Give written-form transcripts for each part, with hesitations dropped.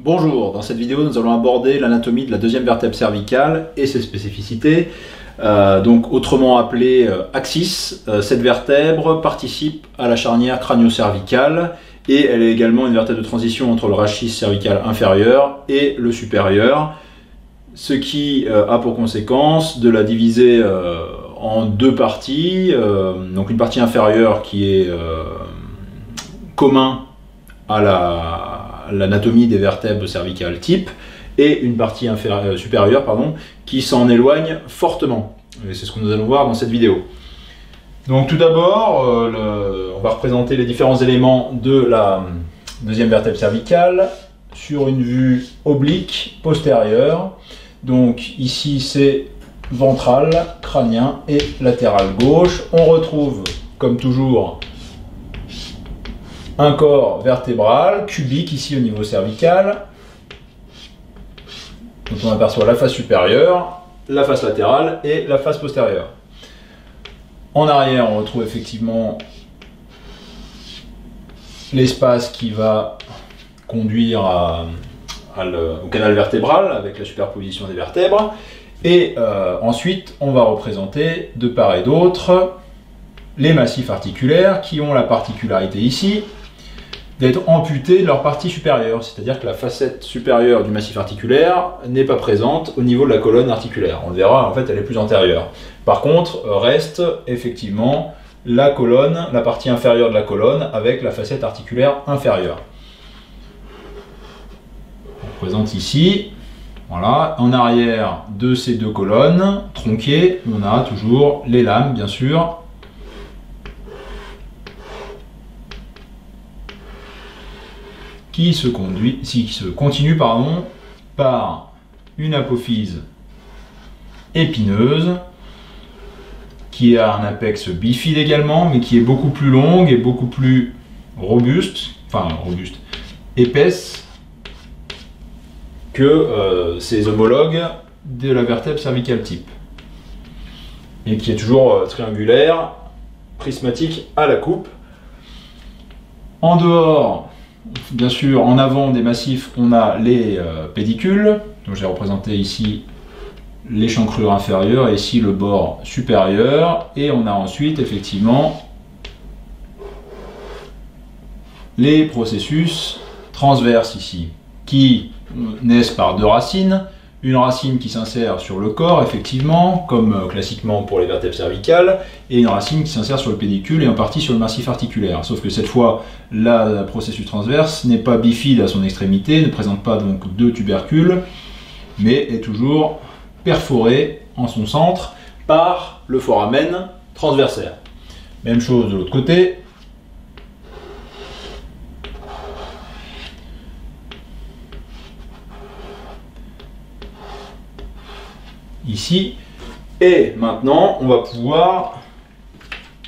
Bonjour, dans cette vidéo nous allons aborder l'anatomie de la deuxième vertèbre cervicale et ses spécificités. Donc autrement appelée axis, cette vertèbre participe à la charnière crânio-cervicale et elle est également une vertèbre de transition entre le rachis cervical inférieur et le supérieur, ce qui a pour conséquence de la diviser en deux parties, donc une partie inférieure qui est commun à l'anatomie des vertèbres cervicales type et une partie supérieure qui s'en éloigne fortement. Et c'est ce que nous allons voir dans cette vidéo. Donc tout d'abord, on va représenter les différents éléments de la deuxième vertèbre cervicale sur une vue oblique postérieure. Donc ici c'est ventral, crânien et latéral gauche. On retrouve comme toujours un corps vertébral, cubique ici au niveau cervical, dont on aperçoit la face supérieure, la face latérale et la face postérieure. En arrière, on retrouve effectivement l'espace qui va conduire au canal vertébral avec la superposition des vertèbres. Et ensuite, on va représenter de part et d'autre les massifs articulaires qui ont la particularité ici d'être amputés de leur partie supérieure, c'est-à-dire que la facette supérieure du massif articulaire n'est pas présente au niveau de la colonne articulaire. On le verra, en fait, elle est plus antérieure. Par contre, reste effectivement la colonne, la partie inférieure de la colonne avec la facette articulaire inférieure. On présente ici, voilà, en arrière de ces deux colonnes tronquées, on a toujours les lames, bien sûr, qui se continue par une apophyse épineuse qui a un apex bifide également, mais qui est beaucoup plus longue et beaucoup plus épaisse que ses homologues de la vertèbre cervicale type, et qui est toujours triangulaire, prismatique à la coupe. En dehors, bien sûr, en avant des massifs, on a les pédicules. Donc j'ai représenté ici l'échancrure inférieure et ici le bord supérieur. Et on a ensuite effectivement les processus transverses ici, qui naissent par deux racines. Une racine qui s'insère sur le corps, effectivement, comme classiquement pour les vertèbres cervicales, et une racine qui s'insère sur le pédicule et en partie sur le massif articulaire. Sauf que cette fois, la processus transverse n'est pas bifide à son extrémité, ne présente pas donc deux tubercules, mais est toujours perforée en son centre par le foramen transversaire. Même chose de l'autre côté. Ici, et maintenant on va pouvoir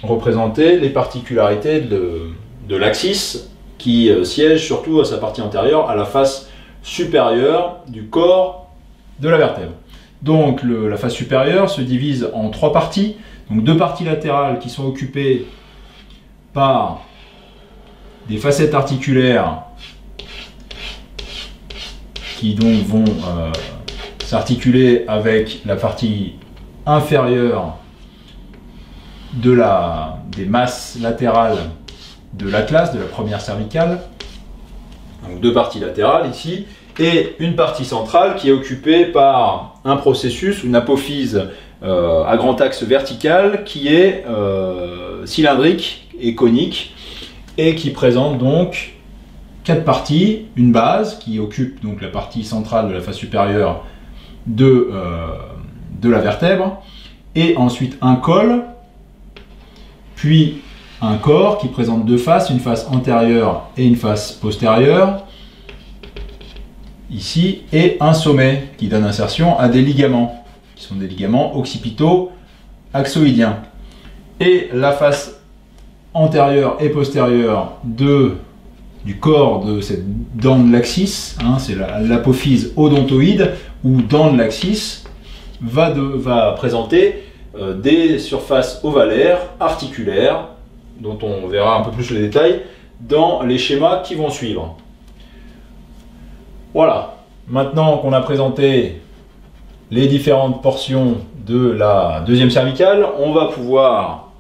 représenter les particularités de l'axis qui siège surtout à sa partie antérieure, à la face supérieure du corps de la vertèbre. Donc la face supérieure se divise en trois parties, donc deux parties latérales qui sont occupées par des facettes articulaires qui donc vont s'articuler avec la partie inférieure des masses latérales de l'atlas, de la première cervicale. Donc deux parties latérales ici, et une partie centrale qui est occupée par un processus, une apophyse à grand axe vertical qui est cylindrique et conique et qui présente donc quatre parties, une base qui occupe donc la partie centrale de la face supérieure de la vertèbre, et ensuite un col, puis un corps qui présente deux faces, une face antérieure et une face postérieure, ici, et un sommet qui donne insertion à des ligaments, qui sont des ligaments occipitaux axoïdiens. Et la face antérieure et postérieure du corps de cette dent de l'axis, c'est l'apophyse odontoïde ou dent de l'axis, va présenter des surfaces ovalaires, articulaires, dont on verra un peu plus le détail dans les schémas qui vont suivre. Voilà, maintenant qu'on a présenté les différentes portions de la deuxième cervicale, on va pouvoir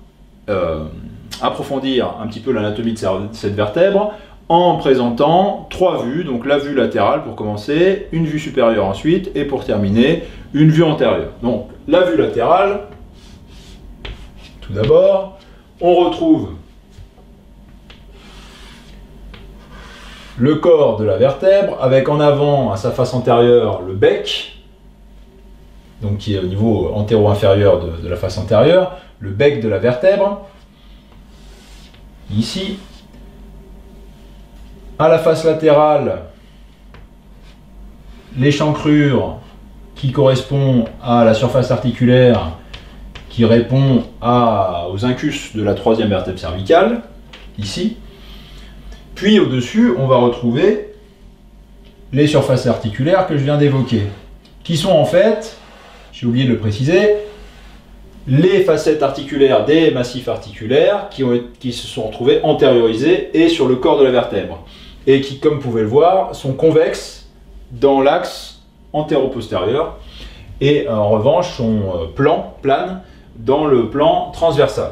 approfondir un petit peu l'anatomie de cette vertèbre en présentant 3 vues, donc la vue latérale pour commencer, une vue supérieure ensuite, et pour terminer, une vue antérieure. Donc la vue latérale, tout d'abord, on retrouve le corps de la vertèbre, avec en avant, à sa face antérieure, le bec, donc qui est au niveau antéro-inférieur de la face antérieure, le bec de la vertèbre, ici. À la face latérale, l'échancrure qui correspond à la surface articulaire qui répond aux incus de la troisième vertèbre cervicale, ici. Puis au-dessus, on va retrouver les surfaces articulaires que je viens d'évoquer, qui sont en fait, j'ai oublié de le préciser, les facettes articulaires des massifs articulaires qui se sont retrouvés antériorisés et sur le corps de la vertèbre, et qui, comme vous pouvez le voir, sont convexes dans l'axe antéro-postérieur, et en revanche sont planes dans le plan transversal.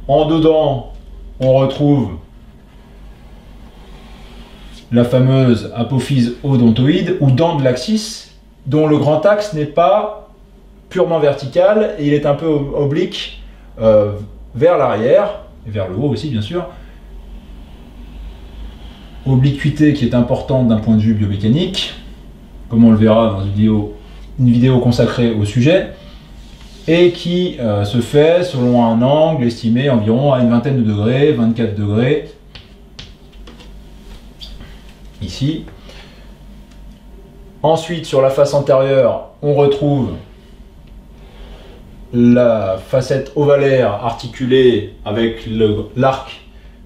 En dedans, on retrouve la fameuse apophyse odontoïde ou dent de l'axis, dont le grand axe n'est pas purement vertical et il est un peu oblique vers l'arrière, et vers le haut aussi bien sûr. Obliquité qui est importante d'un point de vue biomécanique, comme on le verra dans une vidéo consacrée au sujet, et qui se fait selon un angle estimé environ à une vingtaine de degrés, 24 degrés, ici. Ensuite, sur la face antérieure, on retrouve la facette ovalaire articulée avec l'arc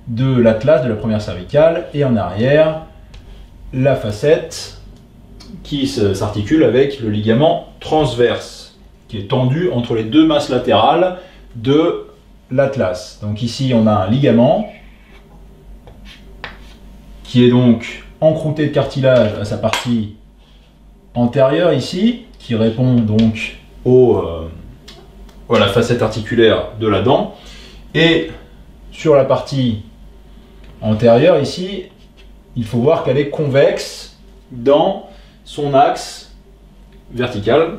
de l'atlas de la première cervicale, et en arrière, la facette qui s'articule avec le ligament transverse, qui est tendu entre les deux masses latérales de l'atlas. Donc ici, on a un ligament qui est donc encrouté de cartilage à sa partie antérieure ici, qui répond donc à la facette articulaire de la dent, et sur la partie antérieure ici, il faut voir qu'elle est convexe dans son axe vertical,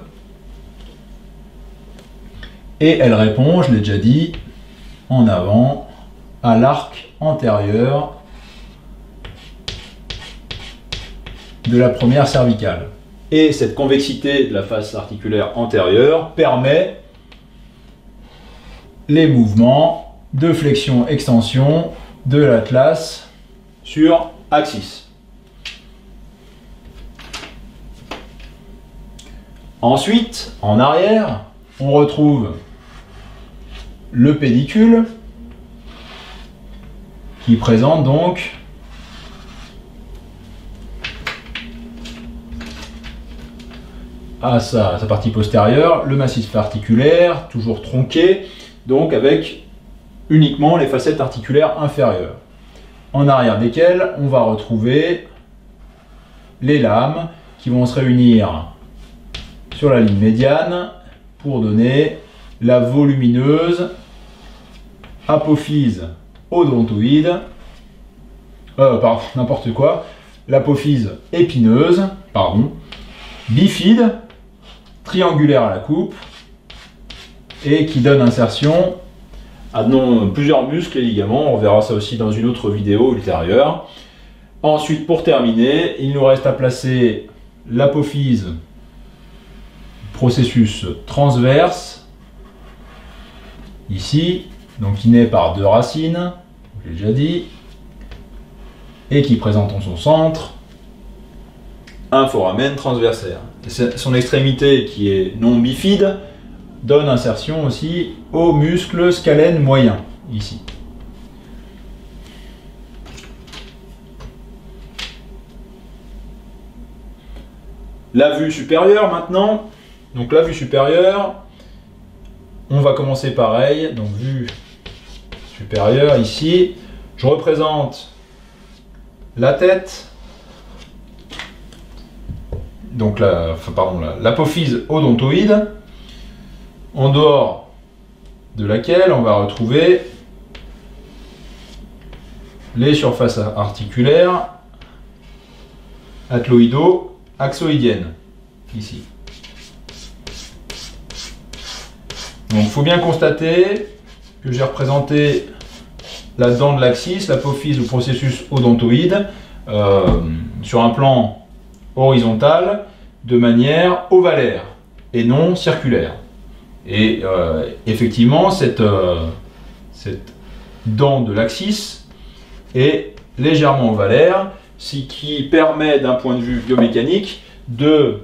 et elle répond, je l'ai déjà dit, en avant à l'arc antérieur de la première cervicale. Et cette convexité de la face articulaire antérieure permet les mouvements de flexion-extension de l'atlas sur axis. Ensuite, en arrière, on retrouve le pédicule qui présente donc à sa partie postérieure le massif articulaire, toujours tronqué, donc avec uniquement les facettes articulaires inférieures, en arrière desquelles on va retrouver les lames qui vont se réunir sur la ligne médiane pour donner la volumineuse apophyse odontoïde, n'importe quoi, l'apophyse épineuse, bifide, triangulaire à la coupe, et qui donne insertion à plusieurs muscles et ligaments. On verra ça aussi dans une autre vidéo ultérieure. Ensuite, pour terminer, il nous reste à placer l'apophyse, processus transverse, ici, donc qui naît par 2 racines, j'ai déjà dit, et qui présente en son centre un foramen transversaire. Son extrémité, qui est non bifide, donne insertion aussi au muscle scalène moyen, ici. La vue supérieure maintenant. Donc la vue supérieure, on va commencer pareil. Donc vue supérieure ici. Je représente la tête donc l'apophyse odontoïde, en dehors de laquelle on va retrouver les surfaces articulaires atloïdo-axoïdiennes, ici. Donc il faut bien constater que j'ai représenté la dent de l'axis, l'apophyse ou processus odontoïde, sur un plan horizontal de manière ovalaire et non circulaire. Et effectivement, cette dent de l'axis est légèrement ovalaire, ce qui permet d'un point de vue biomécanique de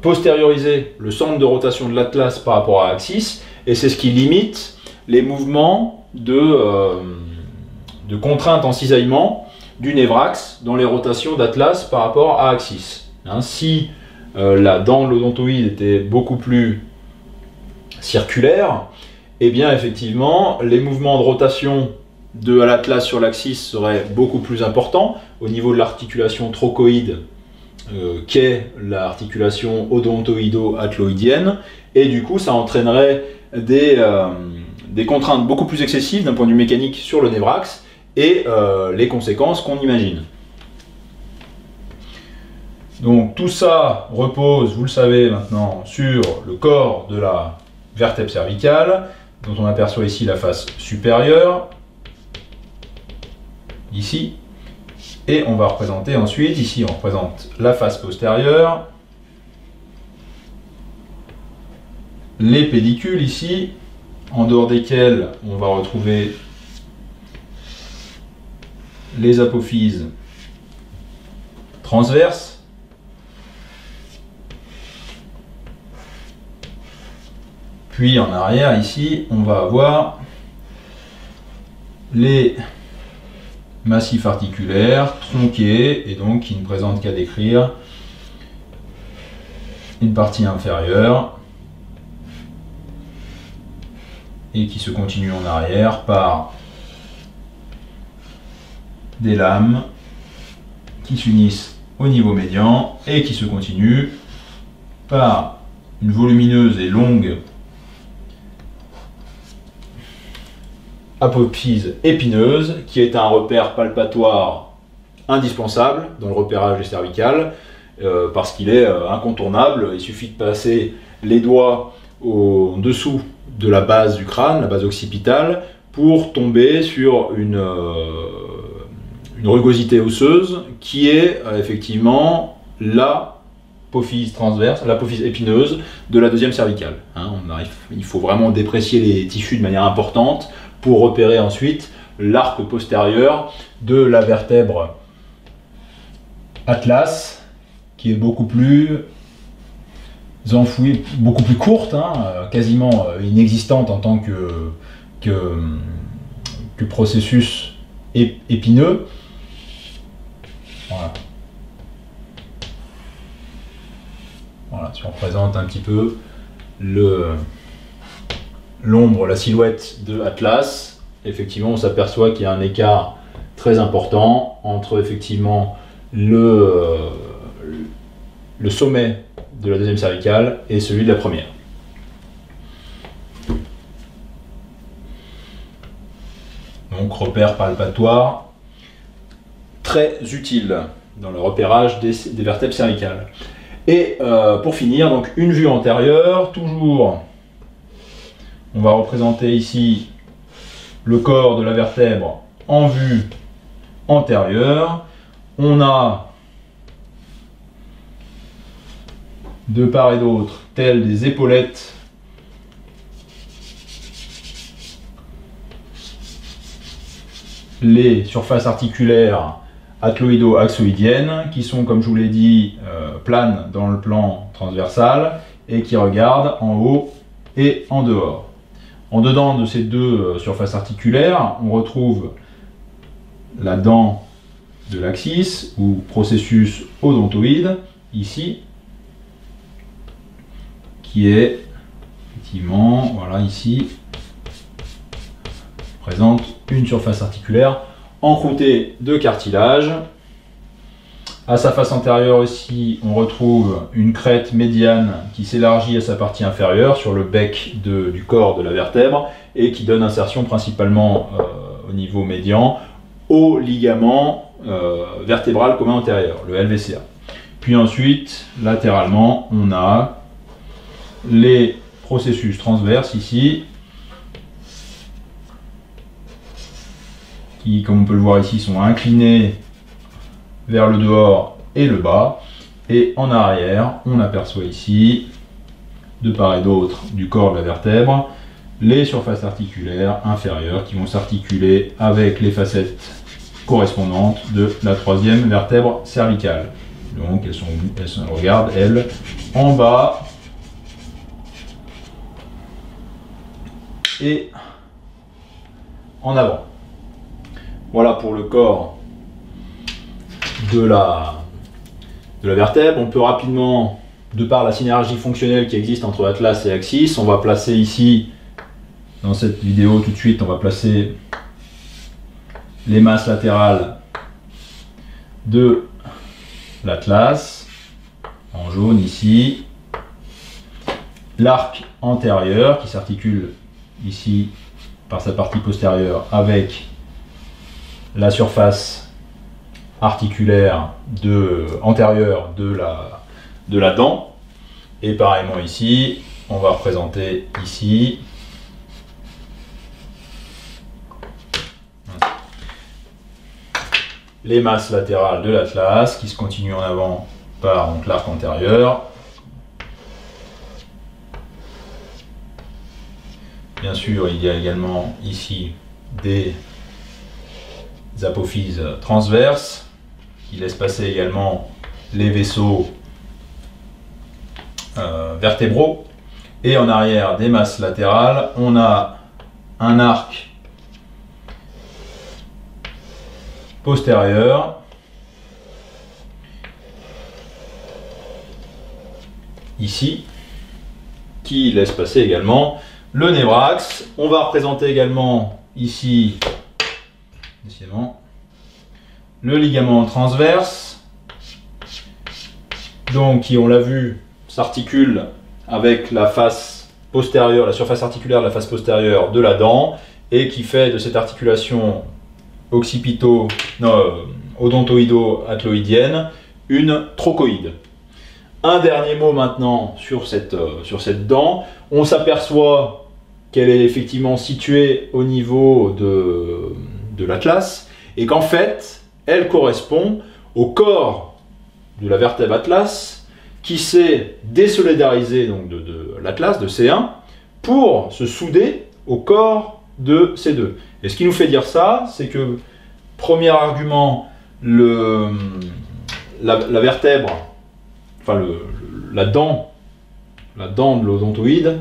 postérioriser le centre de rotation de l'atlas par rapport à l'axis, et c'est ce qui limite les mouvements de contrainte en cisaillement du névrax dans les rotations d'atlas par rapport à axis. Si la dent de l'odontoïde était beaucoup plus circulaire, et bien effectivement les mouvements de rotation de l'atlas sur l'axis seraient beaucoup plus importants au niveau de l'articulation trochoïde qu'est l'articulation odontoïdo-atloïdienne, et du coup ça entraînerait des contraintes beaucoup plus excessives d'un point de vue mécanique sur le névrax et les conséquences qu'on imagine. Donc tout ça repose, vous le savez maintenant, sur le corps de la vertèbre cervicale, dont on aperçoit ici la face supérieure, ici, et on va représenter ensuite, ici on représente la face postérieure, les pédicules ici, en dehors desquels on va retrouver les apophyses transverses, puis en arrière ici on va avoir les massifs articulaires tronqués et donc qui ne présentent qu'à décrire une partie inférieure et qui se continue en arrière par des lames qui s'unissent au niveau médian et qui se continuent par une volumineuse et longue apophyse épineuse qui est un repère palpatoire indispensable dans le repérage des cervicales parce qu'il est incontournable. Il suffit de passer les doigts en dessous de la base du crâne, la base occipitale, pour tomber sur une rugosité osseuse qui est effectivement l'apophyse transverse, l'apophyse épineuse de la deuxième cervicale. Il faut vraiment déprécier les tissus de manière importante pour repérer ensuite l'arc postérieur de la vertèbre atlas, qui est beaucoup plus enfouie, beaucoup plus courte, quasiment inexistante en tant que processus épineux. Voilà. Voilà, si on représente un petit peu l'ombre, la silhouette de Atlas, effectivement on s'aperçoit qu'il y a un écart très important entre effectivement le sommet de la deuxième cervicale et celui de la première. Donc repère palpatoire très utile dans le repérage des vertèbres cervicales. Et pour finir, donc une vue antérieure, toujours on va représenter ici le corps de la vertèbre en vue antérieure. On a de part et d'autre, telles des épaulettes, les surfaces articulaires atloïdo-axoïdiennes qui sont, comme je vous l'ai dit, planes dans le plan transversal et qui regardent en haut et en dehors. En dedans de ces deux surfaces articulaires, on retrouve la dent de l'axis ou processus odontoïde, ici, qui est effectivement, voilà ici, présente une surface articulaire encroûtée de cartilage À sa face antérieure aussi, on retrouve une crête médiane qui s'élargit à sa partie inférieure sur le bec du corps de la vertèbre et qui donne insertion principalement au niveau médian au ligament vertébral commun antérieur, le LVCA. Puis ensuite, latéralement, on a les processus transverses ici, qui, comme on peut le voir ici, sont inclinés vers le dehors et le bas. Et en arrière, on aperçoit ici, de part et d'autre du corps de la vertèbre, les surfaces articulaires inférieures qui vont s'articuler avec les facettes correspondantes de la troisième vertèbre cervicale. Donc elles se regardent, elles, en bas et en avant. Voilà pour le corps de la vertèbre. On peut rapidement, de par la synergie fonctionnelle qui existe entre atlas et axis, on va placer ici, dans cette vidéo tout de suite, on va placer les masses latérales de l'atlas, en jaune ici, l'arc antérieur qui s'articule ici par sa partie postérieure avec la surface articulaire antérieure de la dent, et pareillement ici, on va représenter ici les masses latérales de l'atlas qui se continuent en avant par l'arc antérieur. Bien sûr, il y a également ici des apophyses transverses qui laissent passer également les vaisseaux vertébraux. Et en arrière des masses latérales, on a un arc postérieur ici qui laisse passer également le névrax. On va représenter également ici le ligament transverse, donc qui, on l'a vu, s'articule avec la face postérieure, la surface articulaire de la face postérieure de la dent, et qui fait de cette articulation odontoïdo-atloïdienne une trochoïde. Un dernier mot maintenant sur cette dent. On s'aperçoit qu'elle est effectivement située au niveau de l'atlas et qu'en fait elle correspond au corps de la vertèbre atlas qui s'est désolidarisé donc de l'atlas, de C1, pour se souder au corps de C2. Et ce qui nous fait dire ça, c'est que, premier argument, la vertèbre, enfin la dent de l'odontoïde,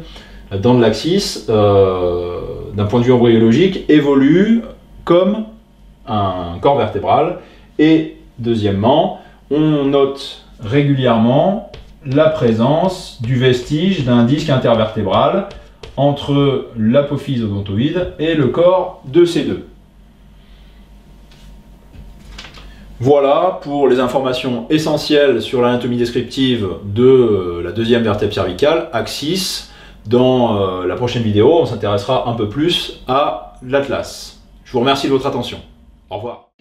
la dent de l'axis, d'un point de vue embryologique, évolue comme un corps vertébral. Et deuxièmement, on note régulièrement la présence du vestige d'un disque intervertébral entre l'apophyse odontoïde et le corps de C2. Voilà pour les informations essentielles sur l'anatomie descriptive de la deuxième vertèbre cervicale, axis. Dans la prochaine vidéo, on s'intéressera un peu plus à l'atlas. Je vous remercie de votre attention. Au revoir.